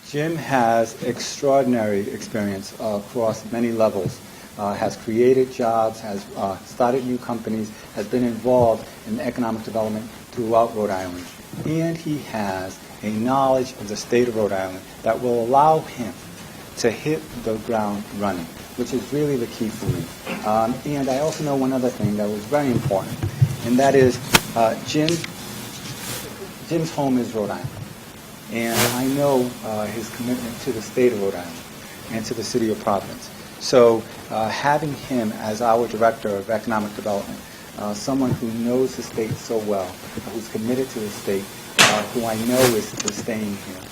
Jim has extraordinary experience across many levels. Has created jobs, has started new companies, has been involved in economic development throughout Rhode Island. And he has a knowledge of the state of Rhode Island that will allow him to hit the ground running, which is really the key for me. And I also know one other thing that was very important, and that is Jim's home is Rhode Island. And I know his commitment to the state of Rhode Island and to the city of Providence. So having him as our Director of Economic Development, someone who knows the state so well, who's committed to the state, who I know is staying here,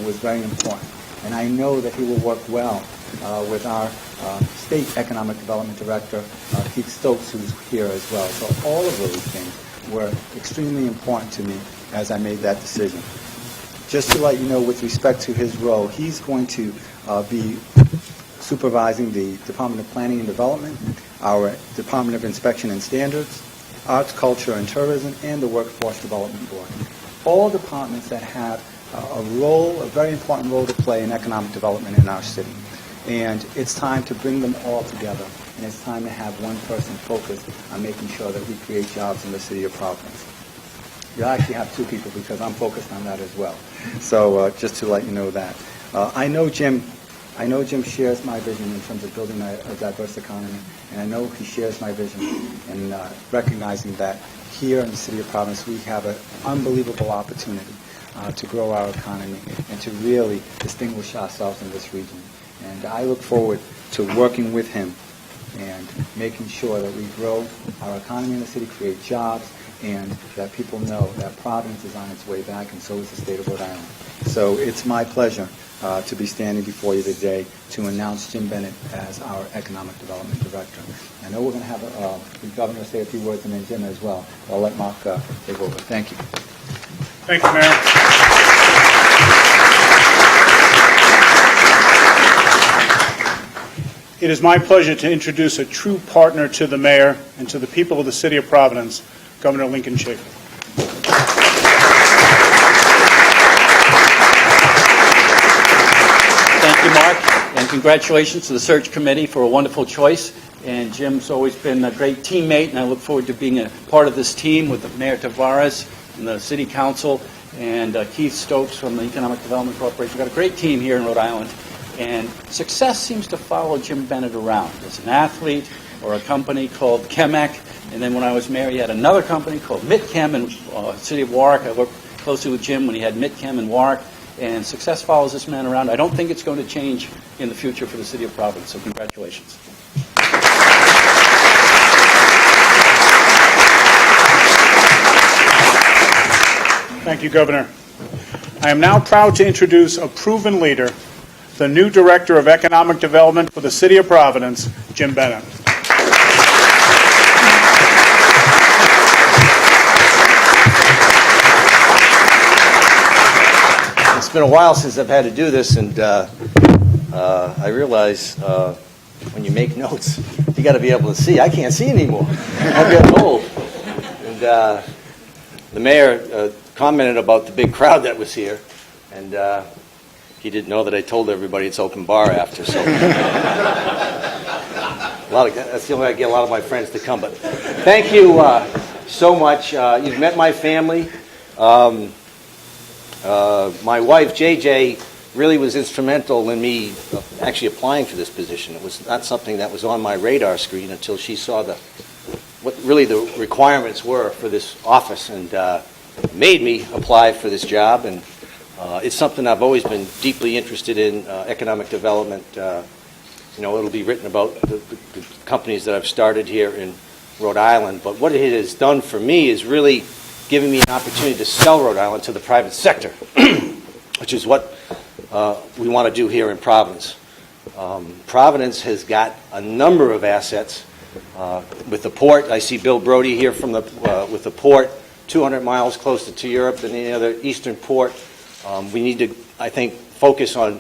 was very important. And I know that he will work well with our State Economic Development Director, Keith Stokes, who's here as well. So all of those things were extremely important to me as I made that decision. Just to let you know, with respect to his role, he's going to be supervising the Department of Planning and Development, our Department of Inspection and Standards, Arts, Culture, and Tourism, and the Workforce Development Board. All departments that have a very important role to play in economic development in our city. And it's time to bring them all together, and it's time to have one person focused on making sure that we create jobs in the city of Providence. You'll actually have two people because I'm focused on that as well. So just to let you know that. I know Jim shares my vision in terms of building a diverse economy, and I know he shares my vision in recognizing that here in the city of Providence we have an unbelievable opportunity to grow our economy and to really distinguish ourselves in this region. And I look forward to working with him and making sure that we grow our economy in the city, create jobs, and that people know that Providence is on its way back, and so is the state of Rhode Island. So it's my pleasure to be standing before you today to announce Jim Bennett as our Economic Development Director. I know we're going to have the governor say a few words and then Jim as well. I'll let Mark take over. Thank you. Thank you, Mayor. It is my pleasure to introduce a true partner to the mayor and to the people of the city of Providence, Governor Lincoln Chafee. Thank you, Mark, and congratulations to the search committee for a wonderful choice. And Jim's always been a great teammate, and I look forward to being a part of this team with Mayor Taveras and the City Council and Keith Stokes from the Economic Development Corporation. We've got a great team here in Rhode Island, and success seems to follow Jim Bennett around. As an athlete or a company called Chemec, and then when I was mayor, he had another company called MidChem in the city of Warwick. I worked closely with Jim when he had MidChem in Warwick, and success follows this man around. I don't think it's going to change in the future for the city of Providence, so congratulations. Thank you, Governor. I am now proud to introduce a proven leader, the new Director of Economic Development for the City of Providence, Jim Bennett. It's been a while since I've had to do this, and I realize when you make notes, you got to be able to see. I can't see anymore. I've gotten old. And the mayor commented about the big crowd that was here, and he didn't know that I told everybody it's open bar after. So that's the only way I get a lot of my friends to come. But thank you so much. You've met my family. My wife, JJ, really was instrumental in me actually applying for this position. It was not something that was on my radar screen until she saw what really the requirements were for this office, and made me apply for this job. And it's something I've always been deeply interested in, economic development. It'll be written about the companies that I've started here in Rhode Island. But what it has done for me is really giving me an opportunity to sell Rhode Island to the private sector, which is what we want to do here in Providence. Providence has got a number of assets. With the port, I see Bill Brody here from with the port, 200 miles closer to Europe than any other eastern port. We need to, I think, focus on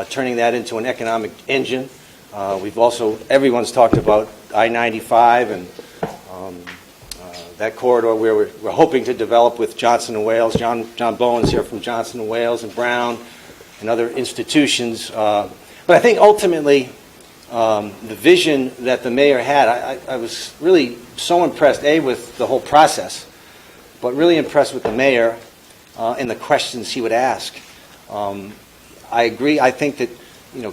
turning that into an economic engine. Everyone's talked about I-95 and that corridor where we're hoping to develop with Johnson & Wales. John Bowen's here from Johnson & Wales and Brown. and other institutions. But I think ultimately, the vision that the mayor had, I was really so impressed, A, with the whole process, but really impressed with the mayor and the questions he would ask. I agree. I think that,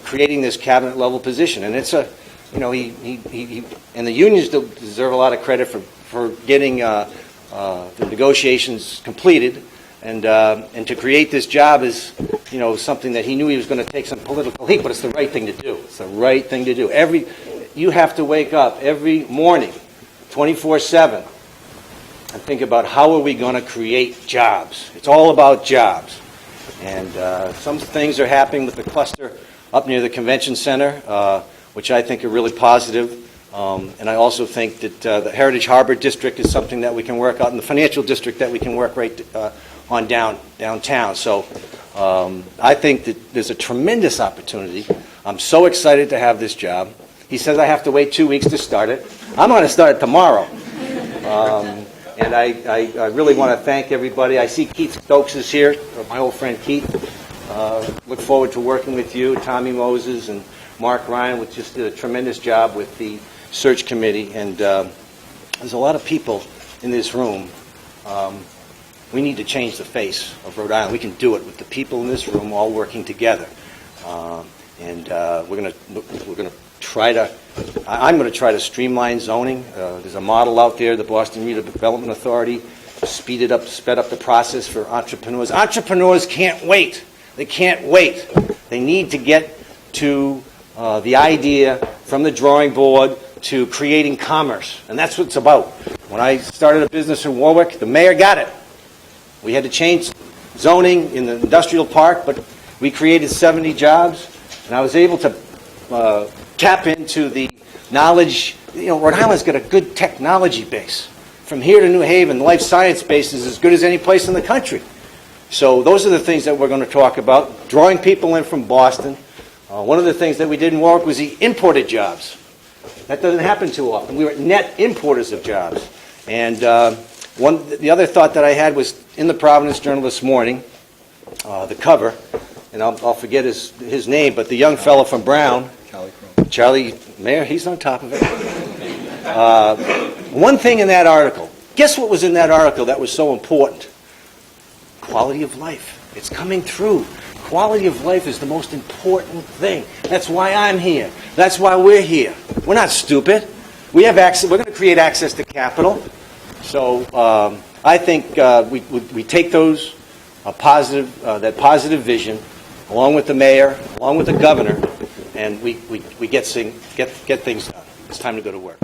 creating this cabinet level position, and it's a, he and the unions deserve a lot of credit for getting the negotiations completed, and to create this job is, something that he knew he was going to take some political heat, but it's the right thing to do. It's the right thing to do. You have to wake up every morning, 24/7, and think about how are we going to create jobs. It's all about jobs. And some things are happening with the cluster up near the convention center, which I think are really positive. And I also think that the Heritage Harbor District is something that we can work out, and the financial district that we can work right on downtown. So I think that there's a tremendous opportunity. I'm so excited to have this job. He says I have to wait 2 weeks to start it. I'm going to start it tomorrow. And I really want to thank everybody. I see Keith Stokes is here, my old friend Keith. Look forward to working with you, Tommy Moses and Mark Ryan, which just did a tremendous job with the search committee. And there's a lot of people in this room. We need to change the face of Rhode Island. We can do it with the people in this room all working together. And we're going to try to. I'm going to try to streamline zoning. There's a model out there, the Boston Redevelopment Authority, sped up the process for entrepreneurs. Entrepreneurs can't wait. They can't wait. They need to get to the idea from the drawing board to creating commerce, and that's what it's about. When I started a business in Warwick, the mayor got it. We had to change zoning in the industrial park, but we created 70 jobs, and I was able to tap into the knowledge. Rhode Island's got a good technology base. From here to New Haven, the life science base is as good as any place in the country. So those are the things that we're going to talk about, drawing people in from Boston. One of the things that we did in Warwick was the imported jobs. That doesn't happen too often. We were net importers of jobs. And the other thought that I had was in the Providence Journal this morning, the cover, and I'll forget his name, but the young fellow from Brown, Charlie Mayer, he's on top of it. One thing in that article, guess what was in that article that was so important? Quality of life. It's coming through. Quality of life is the most important thing. That's why I'm here. That's why we're here. We're not stupid. We have access. We're going to create access to capital. So I think we take those that positive vision, along with the mayor, along with the governor, and we get things done. It's time to go to work.